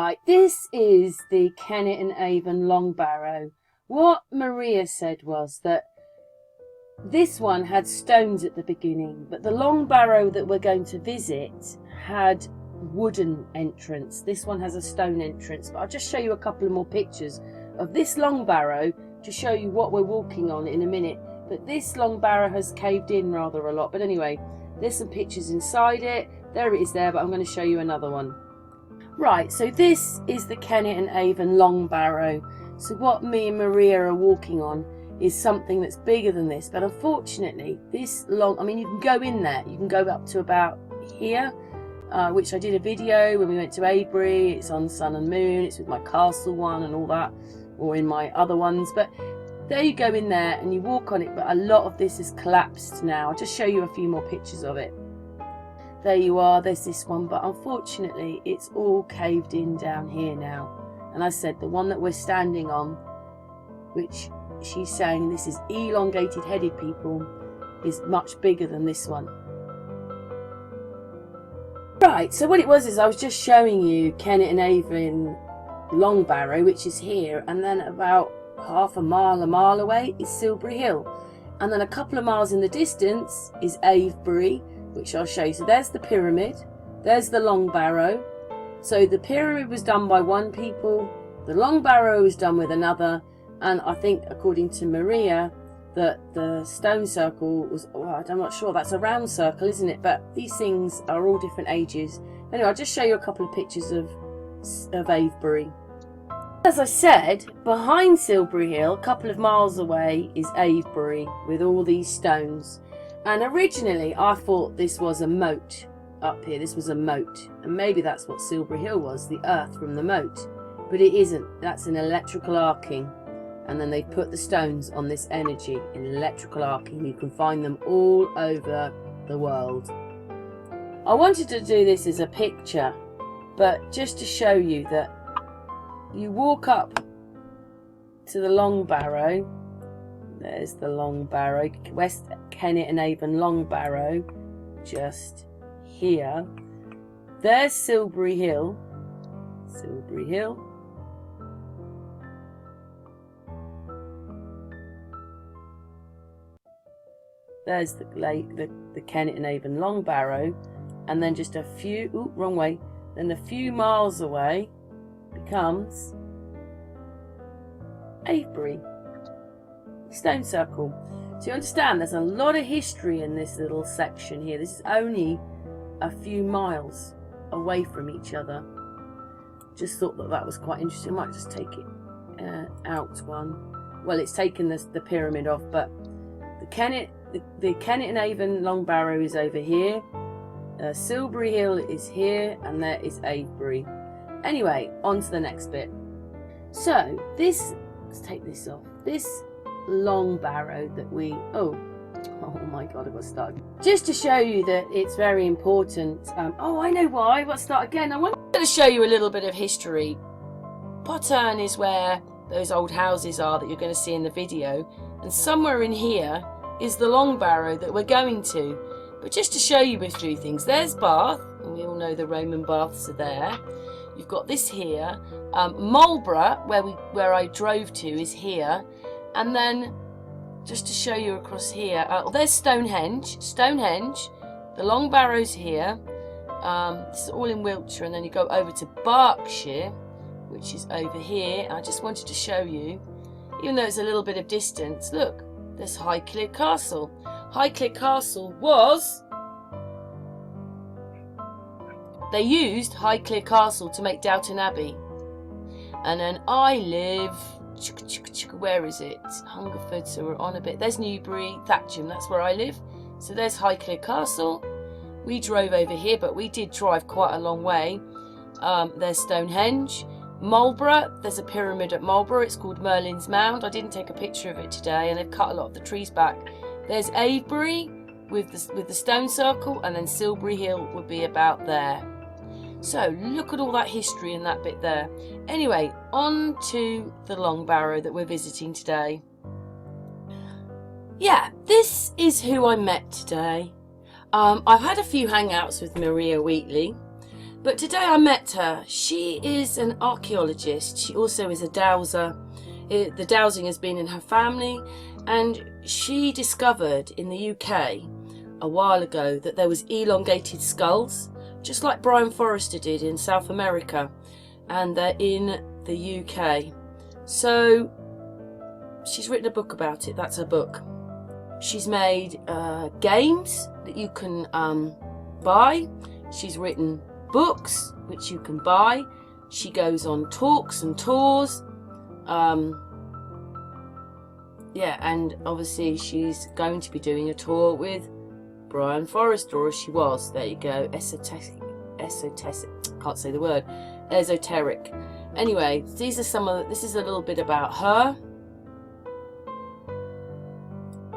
Right, this is the Kennet and Avon Long Barrow. What Maria said was that this one had stones at the beginning, but the Long Barrow that we're going to visit had wooden entrance. This one has a stone entrance, but I'll just show you a couple of more pictures of this Long Barrow to show you what we're walking on in a minute. But this Long Barrow has caved in rather a lot. But anyway, there's some pictures inside it. There it is there, but I'm going to show you another one. Right, so this is the Kennet and Avon Long Barrow. So what me and Maria are walking on is something that's bigger than this, but unfortunately this long, I mean, you can go in there, you can go up to about here, which I did a video when we went to Avebury. It's on Sun and Moon, it's with my castle one and all that, or in my other ones, but there you go in there and you walk on it. But a lot of this has collapsed now. I'll just show you a few more pictures of it. There you are, there's this one, but unfortunately it's all caved in down here now. And I said the one that we're standing on, which she's saying this is elongated headed people, is much bigger than this one. Right, so what it was is I was just showing you Kennet and Avon Long Barrow, which is here, and then about half a mile away is Silbury Hill, and then a couple of miles in the distance is Avebury, which I'll show you. So there's the pyramid, there's the Long Barrow. So the pyramid was done by one people, the Long Barrow was done with another, and I think according to Maria that the stone circle was, well, I'm not sure, that's a round circle, isn't it? But these things are all different ages. Anyway, I'll just show you a couple of pictures of Avebury. As I said, behind Silbury Hill, a couple of miles away, is Avebury with all these stones. And originally I thought this was a moat up here, this was a moat, and maybe that's what Silbury Hill was, the earth from the moat, but it isn't. That's an electrical arcing, and then they put the stones on this energy in electrical arcing. You can find them all over the world. I wanted to do this as a picture, but just to show you that you walk up to the Long Barrow. There's the Long Barrow, West Kennet and Avon Long Barrow, just here. There's Silbury Hill. Silbury Hill. There's the Kennet and Avon Long Barrow, and then just a few, wrong way, then a few miles away becomes Avebury. Stone circle. So you understand there's a lot of history in this little section here. This is only a few miles away from each other. Just thought that was quite interesting. I might just take it out one. Well, it's taken the pyramid off, but the Kennet and Avon Long Barrow is over here. Silbury Hill is here, and there is Avebury. Anyway, on to the next bit. So let's take this off. This Long Barrow that we, oh my god, I've got to start. Just to show you that it's very important. Oh, I know why. Let's start again. I want to show you a little bit of history. Potturn is where those old houses are that you're going to see in the video, and somewhere in here is the Long Barrow that we're going to. But just to show you a few things, there's Bath, and we all know the Roman baths are there. You've got this here. Marlborough, where I drove to, is here. And then, just to show you across here, there's Stonehenge. The Long Barrow's here. This is all in Wiltshire, and then you go over to Berkshire, which is over here. I just wanted to show you, even though it's a little bit of distance, look, there's Highclere Castle. Highclere Castle was, they used Highclere Castle to make Downton Abbey. And then I live, where is it? Hungerford, so we're on a bit. There's Newbury, Thatcham, that's where I live. So there's Highclere Castle. We drove over here, but we did drive quite a long way. There's Stonehenge. Marlborough, there's a pyramid at Marlborough. It's called Merlin's Mound. I didn't take a picture of it today, and they've cut a lot of the trees back. There's Avebury with the stone circle, and then Silbury Hill would be about there. So look at all that history in that bit there. Anyway, on to the Long Barrow that we're visiting today. Yeah, this is who I met today. I've had a few hangouts with Maria Wheatley. But today I met her. She is an archaeologist. She also is a dowser. The dowsing has been in her family, and she discovered in the UK a while ago that there was elongated skulls, just like Brian Forrester did in South America, and they're in the UK. So she's written a book about it. That's her book. She's made games that you can buy. She's written books which you can buy. She goes on talks and tours. Yeah, and obviously she's going to be doing a tour with Brian Forrester, or she was. There you go. Esoteric. Can't say the word. Esoteric. Anyway, these are some of. This is a little bit about her.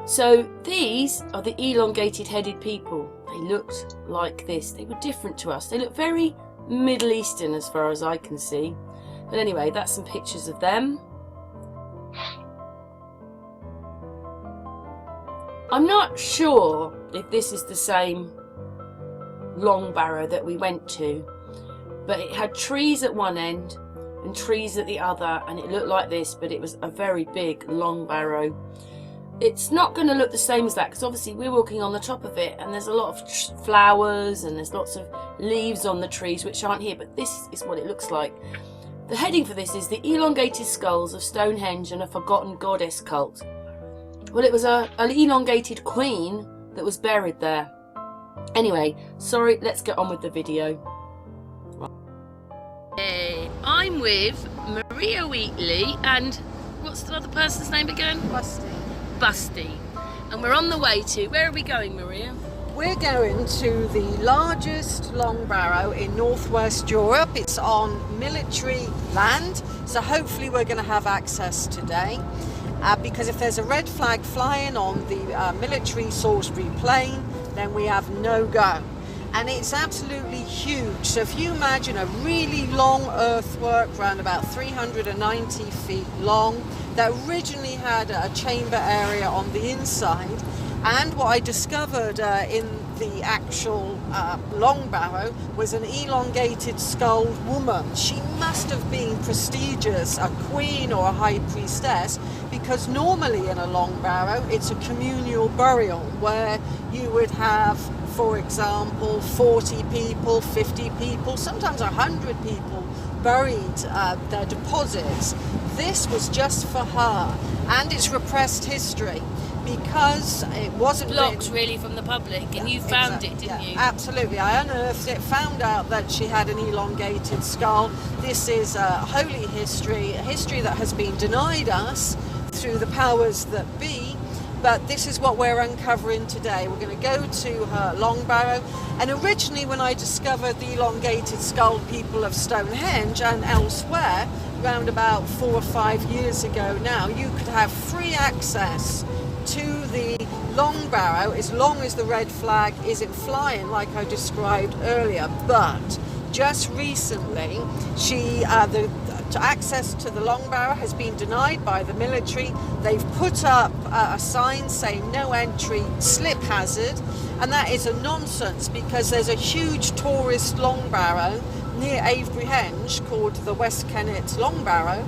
So these are the elongated headed people. They looked like this. They were different to us. They look very Middle Eastern as far as I can see. But anyway, that's some pictures of them. I'm not sure if this is the same long barrow that we went to, but it had trees at one end and trees at the other, and it looked like this, but it was a very big long barrow. It's not going to look the same as that, because obviously we're walking on the top of it, and there's a lot of flowers and there's lots of leaves on the trees which aren't here, but this is what it looks like. The heading for this is The Elongated Skulls of Stonehenge and a Forgotten Goddess Cult. Well, it was an elongated queen that was buried there. Anyway, sorry, let's get on with the video. Hey, I'm with Maria Wheatley and what's the other person's name again? Busty. And we're on the way to, where are we going, Maria? We're going to the largest long barrow in northwest Europe. It's on military land, so hopefully we're going to have access today. Because if there's a red flag flying on the military Salisbury plain, then we have no go. And it's absolutely huge. So if you imagine a really long earthwork, around about 390 feet long, that originally had a chamber area on the inside. And what I discovered in the actual long barrow was an elongated skulled woman. She must have been prestigious, a queen or a high priestess, because normally in a long barrow it's a communal burial where you would have, for example, 40 people, 50 people, sometimes 100 people buried their deposits. This was just for her, and it's repressed history because it wasn't blocked really from the public, and you found it, didn't you? Absolutely. I unearthed it, found out that she had an elongated skull. This is holy history, a history that has been denied us through the powers that be, but this is what we're uncovering today. We're going to go to her long barrow, and originally when I discovered the elongated skulled people of Stonehenge and elsewhere, around about 4 or 5 years ago now, you could have free access to the long barrow as long as the red flag isn't flying like I described earlier. But just recently access to the long barrow has been denied by the military. They've put up a sign saying no entry, slip hazard, and that is a nonsense because there's a huge tourist long barrow near Avebury called the West Kennet Long Barrow.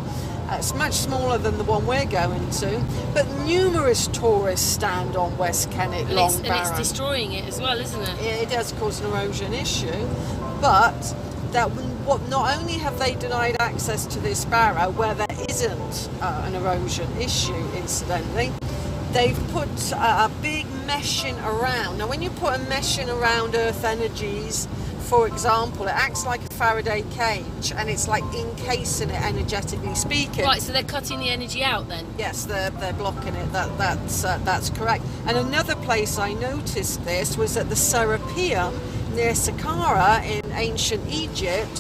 It's much smaller than the one we're going to, but numerous tourists stand on West Kennet Long Barrow. And it's destroying it as well, isn't it? It does cause an erosion issue, but not only have they denied access to this barrow where there isn't an erosion issue, incidentally, they've put a big meshing around. Now, when you put a meshing around earth energies, for example, it acts like a Faraday cage, and it's like encasing it, energetically speaking. Right, so they're cutting the energy out then? Yes, they're blocking it. That's correct. And another place I noticed this was at the Serapeum near Saqqara in ancient Egypt,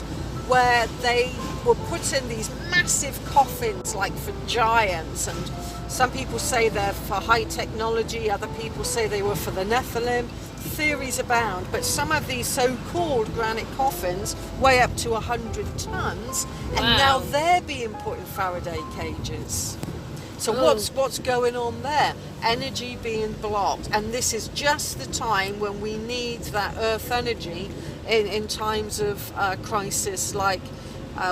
where they were putting these massive coffins like for giants, and some people say they're for high technology, other people say they were for the Nephilim. Theories abound, but some of these so-called granite coffins weigh up to 100 tons, and now they're being put in Faraday cages. So what's going on there? Energy being blocked, and this is just the time when we need that earth energy in times of crisis like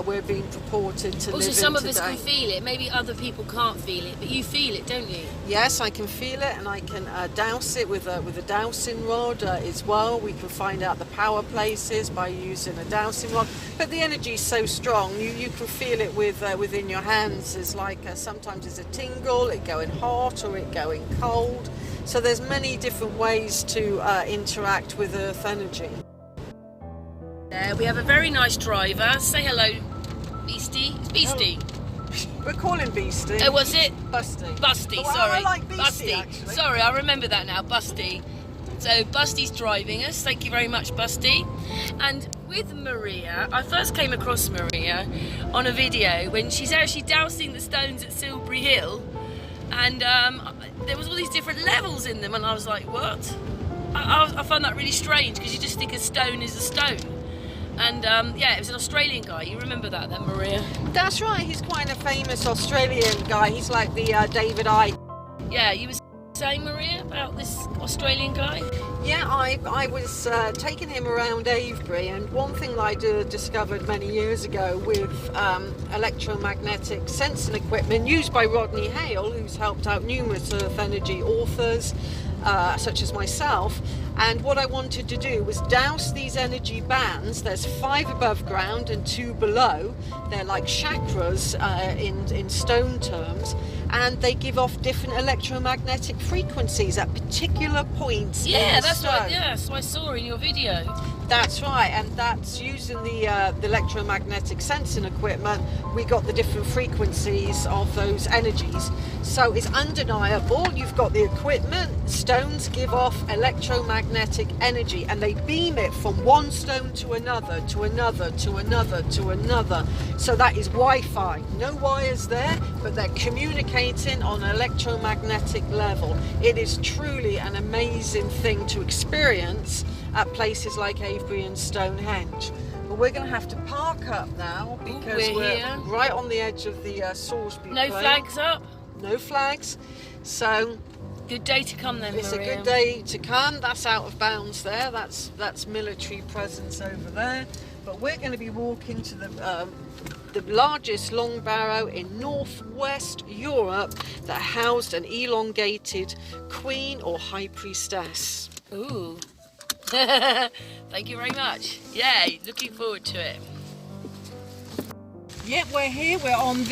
we're being purported to live in today. Also, some of us can feel it. Maybe other people can't feel it, but you feel it, don't you? Yes, I can feel it, and I can douse it with a dowsing rod as well. We can find out the power places by using a dowsing rod. But the energy is so strong, you can feel it within your hands. It's like sometimes it's a tingle, it going hot or it going cold. So there's many different ways to interact with earth energy. We have a very nice driver. Say hello, Beastie. It's Beastie. Oh, we're calling Beastie. Oh, was it? Busty. Busty, Oh, sorry. I like Beastie, Busty. actually. Sorry, I remember that now, Busty. So Busty's driving us. Thank you very much, Busty. And with Maria, I first came across Maria on a video when she's actually dousing the stones at Silbury Hill, and there was all these different levels in them, and I was like, what? I found that really strange, because you just think a stone is a stone. And yeah, it was an Australian guy. You remember that then, Maria? That's right, he's quite a famous Australian guy. He's like the David Icke. Yeah, you were saying, Maria, about this Australian guy? Yeah, I was taking him around Avebury, and one thing that I discovered many years ago with electromagnetic sensing equipment used by Rodney Hale, who's helped out numerous earth energy authors, such as myself. And what I wanted to do was douse these energy bands. There's 5 above ground and 2 below. They're like chakras in stone terms, and they give off different electromagnetic frequencies at particular points. Yeah, that's what. Yeah, that's what I saw in your video. That's right, and that's using the electromagnetic sensing equipment. We got the different frequencies of those energies, so it's undeniable. You've got the equipment. Stones give off electromagnetic energy, and they beam it from one stone to another, to another, to another, to another. So that is Wi-Fi. No wires there, but they're communicating on an electromagnetic level. It is truly an amazing thing to experience at places like Avebury and Stonehenge. But we're going to have to park up now because we're here. Right on the edge of the Salisbury No Plain. flags up. No flags. So Good day to come then, it's Maria. a good day to come. That's out of bounds there. That's military presence over there. But we're going to be walking to the largest long barrow in northwest Europe that housed an elongated queen or high priestess. Ooh. Thank you very much. Yeah, looking forward to it. Yep, we're here. We're on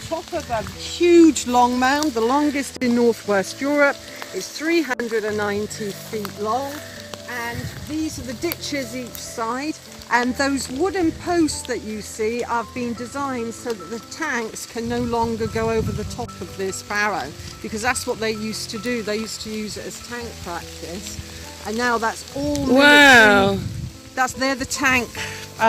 top of a huge long mound, the longest in northwest Europe. It's 390 feet long, and these are the ditches each side. And those wooden posts that you see have been designed so that the tanks can no longer go over the top of this barrow, because that's what they used to do. They used to use it as tank practice, and now that's all military. Wow. They're the tank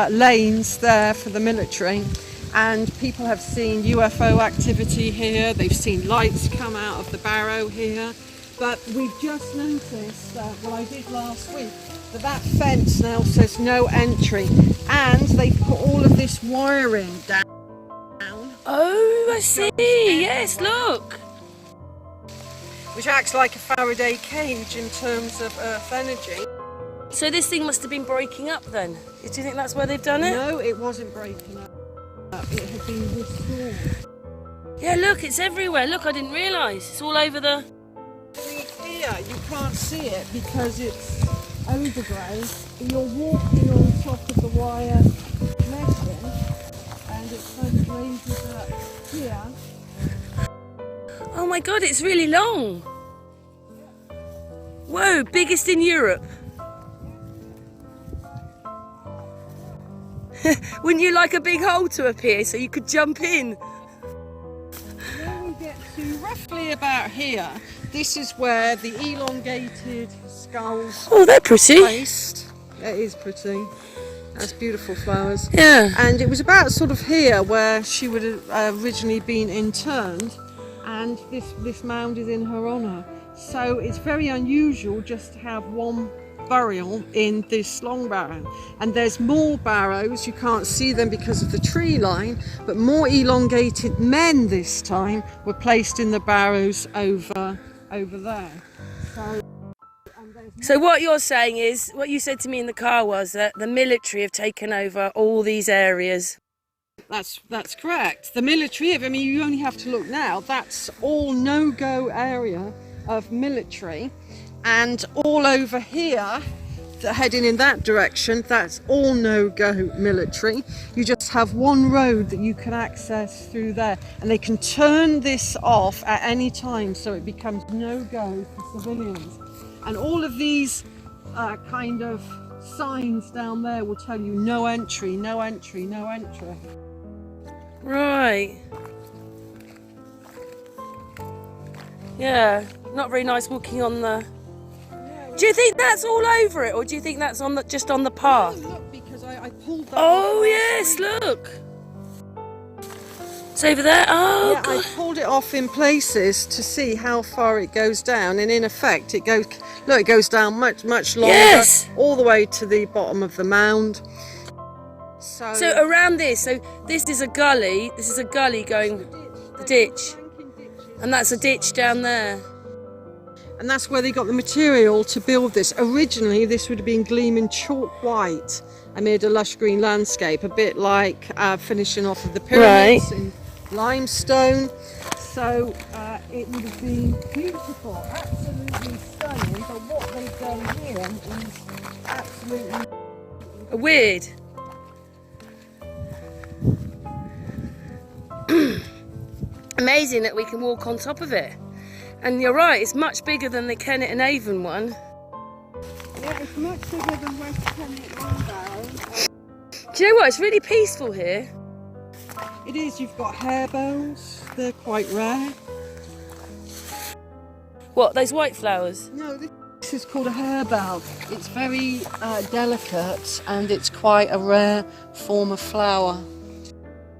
lanes there for the military, and people have seen UFO activity here. They've seen lights come out of the barrow here. But we've just noticed, well, I did last week, that fence now says no entry, and they've put all of this wiring down. Oh, I see. Yes, look. Which acts like a Faraday cage in terms of earth energy. So this thing must have been breaking up then. Do you think that's where they've done it? No, it wasn't breaking up. It had been restored. Yeah, look, it's everywhere. Look, I didn't realise. It's all over the... Here, you can't see it because it's overgrown. You're walking on top of the wire meshing, and it kind of raises up here. Oh my God, it's really long. Whoa, biggest in Europe. Wouldn't you like a big hole to appear so you could jump in? When we get to roughly about here, this is where the elongated skulls Oh, they're pretty. placed. It is pretty. That's beautiful flowers. Yeah. And it was about sort of here where she would have originally been interned, and this mound is in her honour. So it's very unusual just to have one burial in this long barrow. And there's more barrows. You can't see them because of the tree line, but more elongated men this time were placed in the barrows over there. So, and then So what you're saying is, what you said to me in the car was that the military have taken over all these areas. That's correct. The military, I mean, you only have to look now. That's all no-go area of military, and all over here, heading in that direction, that's all no-go military. You just have one road that you can access through there, and they can turn this off at any time, so it becomes no-go for civilians. And all of these kind of signs down there will tell you no entry, no entry, no entry. Right. Yeah, not very nice walking on the... Do you think that's all over it, or do you think that's on the, just on the path? Oh, look, because I pulled that Oh off yes, look. It's over there. Oh, yeah, God. I pulled it off in places to see how far it goes down, and in effect it goes, look, it goes down much longer, Yes. all the way to the bottom of the mound. So around this, so this is a gully. This is a gully going the ditch, and that's a ditch down there. And that's where they got the material to build this. Originally, this would have been gleaming chalk white amid a lush green landscape, a bit like finishing off of the pyramids in limestone. So it would have been beautiful, absolutely stunning. But what they've done here is absolutely Weird. Amazing that we can walk on top of it. And you're right, it's much bigger than the Kennet and Avon one. Yeah, it's much bigger than West Kennet Long Barrow. Do you know what? It's really peaceful here. It is. You've got harebells. They're quite rare. What, those white flowers? No, this is called a harebell. It's very delicate, and it's quite a rare form of flower.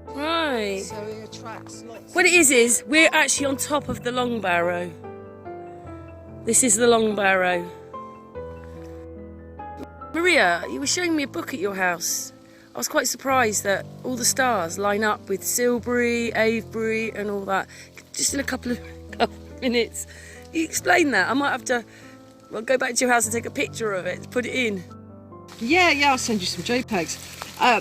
Right. So it attracts lots. What it is we're actually on top of the Long Barrow. This is the Long Barrow. Maria, you were showing me a book at your house. I was quite surprised that all the stars line up with Silbury, Avebury and all that. Just in a couple of minutes. You explain that. I might have to go back to your house and take a picture of it, put it in. Yeah, I'll send you some JPEGs.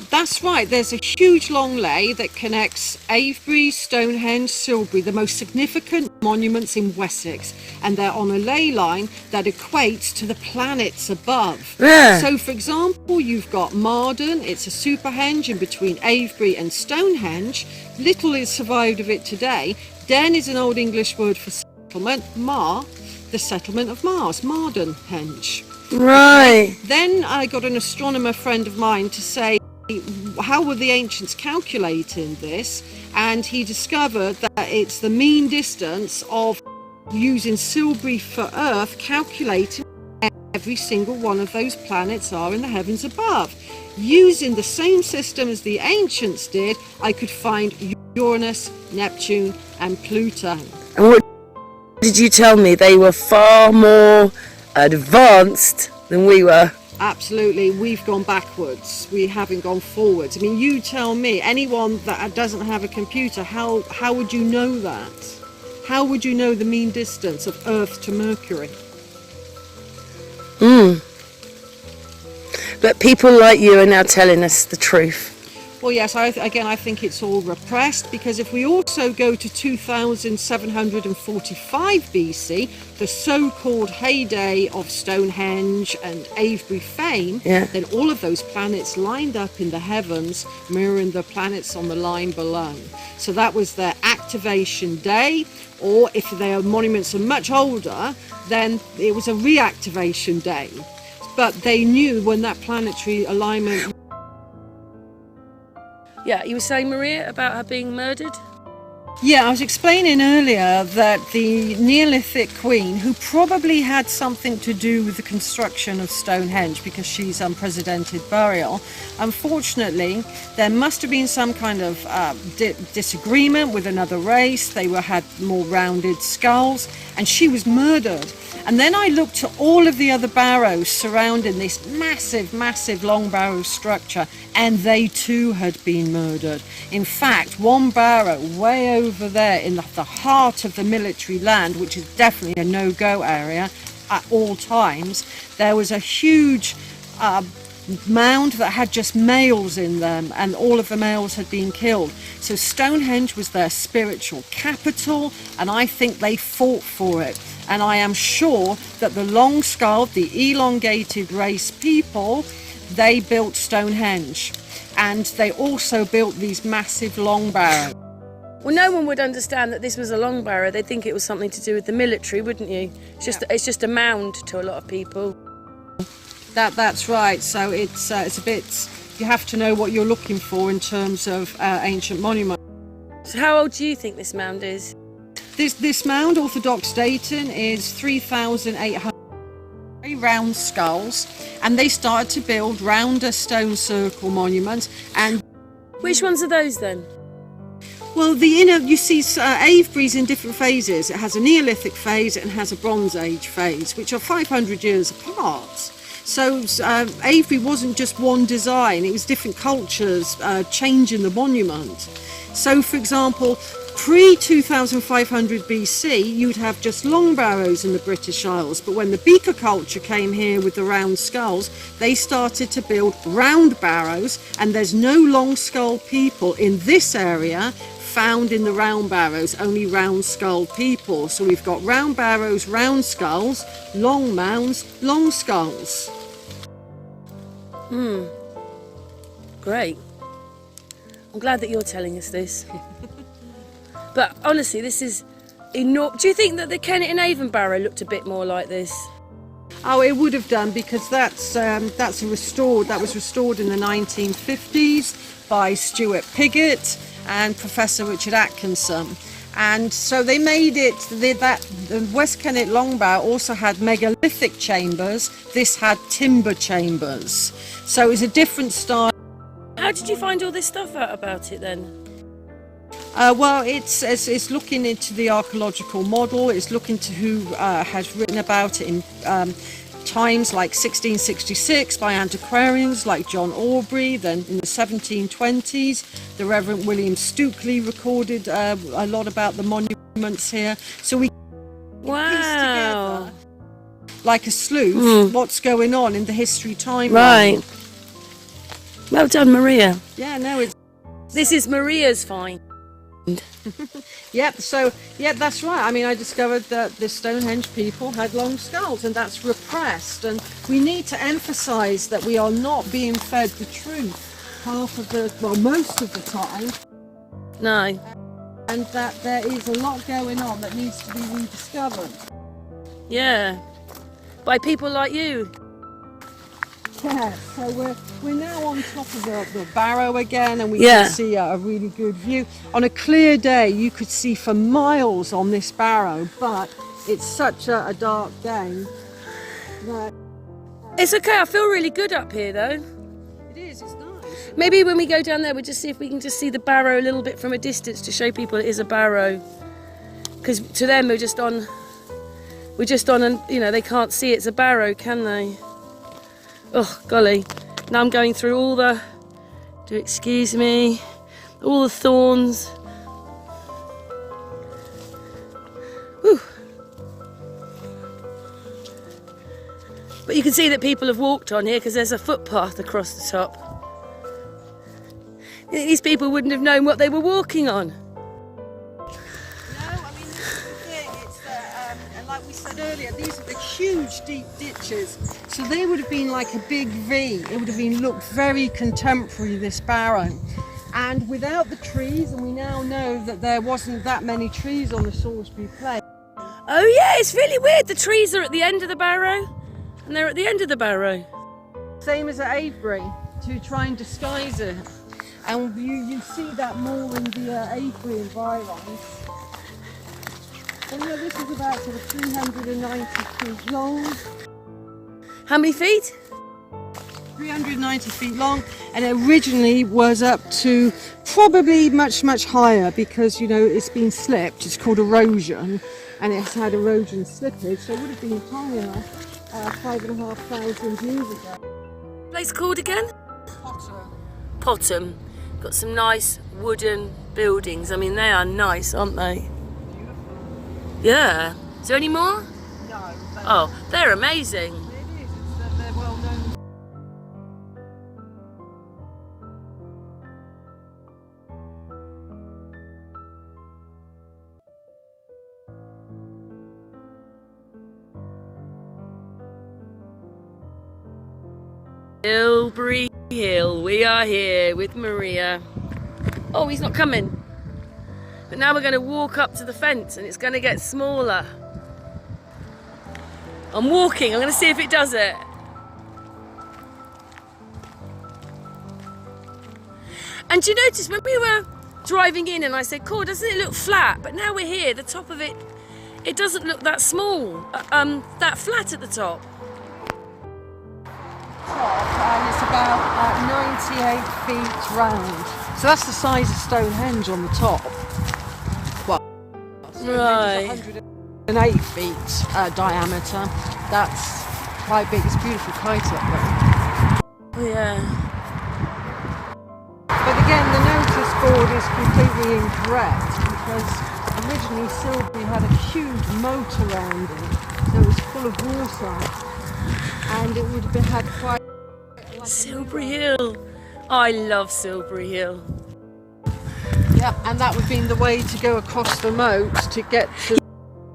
That's right, there's a huge long lay that connects Avebury, Stonehenge, Silbury, the most significant monuments in Wessex, and they're on a ley line that equates to the planets above. Yeah. So, for example, you've got Marden, it's a superhenge in between Avebury and Stonehenge. Little is survived of it today. Den is an Old English word for settlement. Mar, the settlement of Mars, Mardenhenge. Right. Then I got an astronomer friend of mine to say, how were the ancients calculating this? And he discovered that it's the mean distance of using Silbury for Earth, calculating every single one of those planets are in the heavens above. Using the same system as the ancients did, I could find Uranus, Neptune and Pluto. And what did you tell me? They were far more advanced than we were. Absolutely, we've gone backwards. We haven't gone forwards. I mean, you tell me, anyone that doesn't have a computer, how would you know that? How would you know the mean distance of Earth to Mercury? But people like you are now telling us the truth. Well, yes, I think it's all repressed, because if we also go to 2745 BC, the so-called heyday of Stonehenge and Avebury fame, then all of those planets lined up in the heavens, mirroring the planets on the line below. So that was their activation day, or if their monuments are much older, then it was a reactivation day. But they knew when that planetary alignment... Yeah, you were saying, Maria, about her being murdered? Yeah, I was explaining earlier that the Neolithic queen, who probably had something to do with the construction of Stonehenge because she's unprecedented burial, unfortunately, there must have been some kind of disagreement with another race. They had more rounded skulls, and she was murdered. And then I looked at all of the other barrows surrounding this massive Long Barrow structure, and they too had been murdered. In fact, one barrow way over there in the heart of the military land, which is definitely a no-go area, at all times, there was a huge mound that had just males in them, and all of the males had been killed. So Stonehenge was their spiritual capital, and I think they fought for it. And I am sure that the long-skulled, the elongated race people, they built Stonehenge, and they also built these massive long barrows. Well, no one would understand that this was a long barrow. They'd think it was something to do with the military, wouldn't you? It's just a mound to a lot of people. That's right. So it's a bit. You have to know what you're looking for in terms of ancient monuments. So how old do you think this mound is? This mound, Orthodox dating, is 3,800. Very round skulls, and they started to build rounder stone circle monuments. And which ones are those then? well, the inner, you see, Avebury's in different phases. It has a Neolithic phase and has a Bronze Age phase, which are 500 years apart. So Avebury wasn't just one design, it was different cultures changing the monument. So for example, pre-2500 BC, you'd have just long barrows in the British Isles, but when the beaker culture came here with the round skulls, they started to build round barrows, and there's no long skull people in this area found in the round barrows, only round skulled people. So we've got round barrows, round skulls, long mounds, long skulls. Great. I'm glad that you're telling us this. But honestly, this is enormous. Do you think that the Kennet and Avon barrow looked a bit more like this? Oh, it would have done, because that was restored in the 1950s by Stuart Piggott and Professor Richard Atkinson. And so they made it, the West Kennet long barrow also had megalithic chambers. This had timber chambers. So it was a different style. How did you find all this stuff out about it then? Well, it's looking into the archaeological model. It's looking to who has written about it in times like 1666 by antiquarians like John Aubrey. Then in the 1720s, the Reverend William Stukely recorded a lot about the monuments here. So we piece together, like a sleuth, what's going on in the history timeline. Right. Well done, Maria. Yeah, no, it's... This is Maria's find. Yep, so, yeah, that's right. I mean, I discovered that the Stonehenge people had long skulls, and that's repressed. And we need to emphasise that we are not being fed the truth most of the time. No. And that there is a lot going on that needs to be rediscovered. Yeah. By people like you. Yeah, so we're now on top of the Barrow again, and we can see a really good view. On a clear day, you could see for miles on this Barrow, but it's such a dark day that... It's okay, I feel really good up here though. It is, it's nice. Maybe when we go down there, we'll just see if we can just see the Barrow a little bit from a distance to show people it is a Barrow. Because to them, we're just on and, you know, they can't see it's a Barrow, can they? Oh, golly. Now I'm going through all the, excuse me, all the thorns. Whew. But you can see that people have walked on here because there's a footpath across the top. These people wouldn't have known what they were walking on. Like we said earlier, these are the huge deep ditches, so they would have been like a big V. It would have looked very contemporary, this Barrow. And without the trees, and we now know that there wasn't that many trees on the Salisbury Plain. Oh yeah, it's really weird. The trees are at the end of the Barrow, and they're at the end of the Barrow. Same as at Avebury, to try and disguise it. And you see that more in the Avebury environs. And yeah, this is about sort of 390 feet long. How many feet? 390 feet long, and it originally was up to probably much, much higher because, you know, it's been slipped. It's called erosion, and it's had erosion slippage, so it would have been high enough 5,500 years ago. Place called again? Potter. Potham. Got some nice wooden buildings. I mean, they are nice, aren't they? Yeah. Is there any more? No, No. Oh, they're amazing. It is. They're well known. Silbury Hill, we are here with Maria. Oh, he's not coming. But now we're going to walk up to the fence and it's going to get smaller. I'm walking, I'm going to see if it does it. And do you notice when we were driving in and I said, cool, doesn't it look flat? But now we're here, the top of it, it doesn't look that small, that flat at the top. And it's about 98 feet round. So that's the size of Stonehenge on the top. Well, Stonehenge is 108 feet diameter. That's quite big. It's a beautiful kite up there. Yeah. But again, the notice board is completely incorrect because originally Silbury had a huge moat around it, so it was full of water, and it would have had quite. Silbury Hill. I love Silbury Hill. Yeah, and that would have been the way to go across the moat to get to.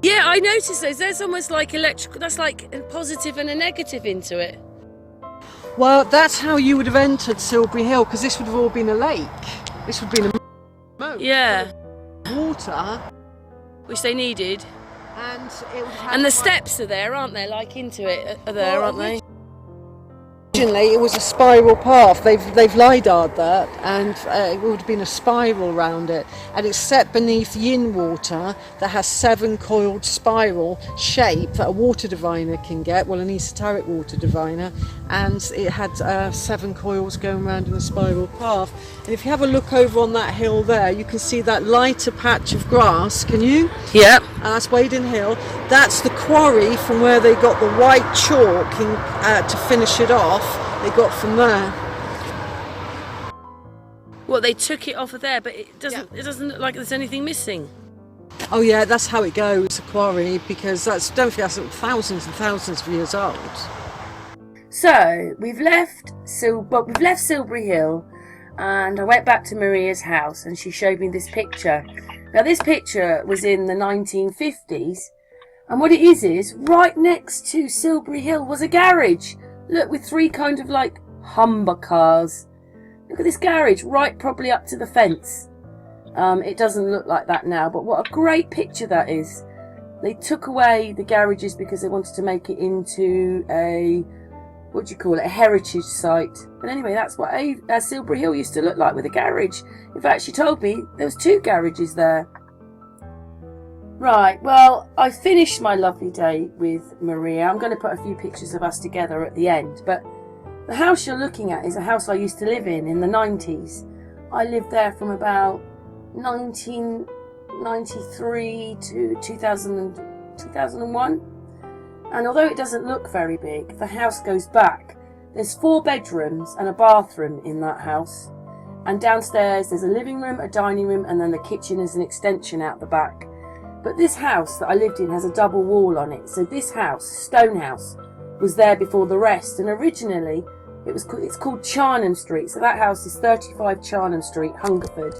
Yeah, I noticed those. There's almost like electrical. That's like a positive and a negative into it. Well, that's how you would have entered Silbury Hill, because this would have all been a lake. This would have been a moat. Yeah. Water. Which they needed. And it would have. And the steps are there, aren't they? Like into it, are there, Well, aren't they? Originally, it was a spiral path. They've LiDAR'd that, and it would have been a spiral round it. And it's set beneath yin water that has 7-coiled spiral shape that a water diviner can get. Well, an esoteric water diviner, and it had 7 coils going around in a spiral path. And if you have a look over on that hill there, you can see that lighter patch of grass. Can you? Yeah. And that's Wading Hill. That's the quarry from where they got the white chalk to finish it off. They got from there. Well, they took it off of there, but it doesn't. Yeah. It doesn't look like there's anything missing. Oh yeah, that's how it goes. A quarry, because don't forget that's thousands and thousands of years old. So we've left Silbury Hill, and I went back to Maria's house, and she showed me this picture. Now this picture was in the 1950s, and what it is right next to Silbury Hill was a garage. Look, with 3 kind of like Humber cars. Look at this garage, right probably up to the fence. It doesn't look like that now, but what a great picture that is. They took away the garages because they wanted to make it into a, what do you call it, a heritage site. But anyway, that's what Silbury Hill used to look like, with a garage. In fact, she told me there was 2 garages there. Right, well, I finished my lovely day with Maria. I'm going to put a few pictures of us together at the end, but the house you're looking at is a house I used to live in the 90s. I lived there from about 1993 to 2001. And although it doesn't look very big, the house goes back. There's 4 bedrooms and a bathroom in that house. And downstairs there's a living room, a dining room, and then the kitchen is an extension out the back. But this house that I lived in has a double wall on it. So this house, stone house, was there before the rest. And originally it's called Charnham Street. So that house is 35 Charnham Street, Hungerford.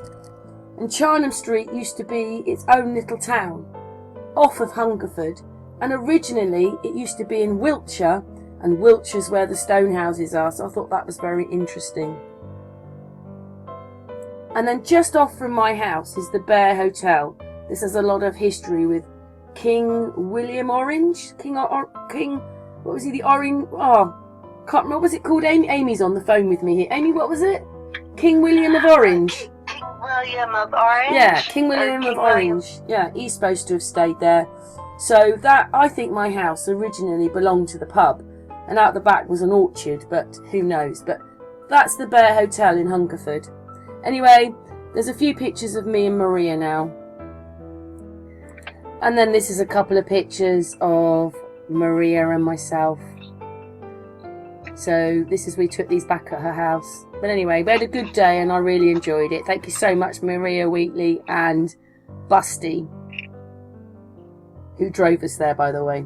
And Charnham Street used to be its own little town off of Hungerford. And originally it used to be in Wiltshire, and Wiltshire's where the stone houses are. So I thought that was very interesting. And then just off from my house is the Barrow Hotel. This has a lot of history with King William Orange. King, what was he? The Orange. Oh, can't remember. What was it called? Amy's on the phone with me here. Amy, what was it? King William of Orange. King William of Orange. Yeah, King William of Orange. Yeah, he's supposed to have stayed there. So that, I think my house originally belonged to the pub, and out the back was an orchard, but who knows. But that's the Barrow Hotel in Hungerford. Anyway, there's a few pictures of me and Maria now. And then this is a couple of pictures of Maria and myself. So this is, we took these back at her house. But anyway, we had a good day and I really enjoyed it. Thank you so much, Maria, Wheatley and Busty, who drove us there, by the way.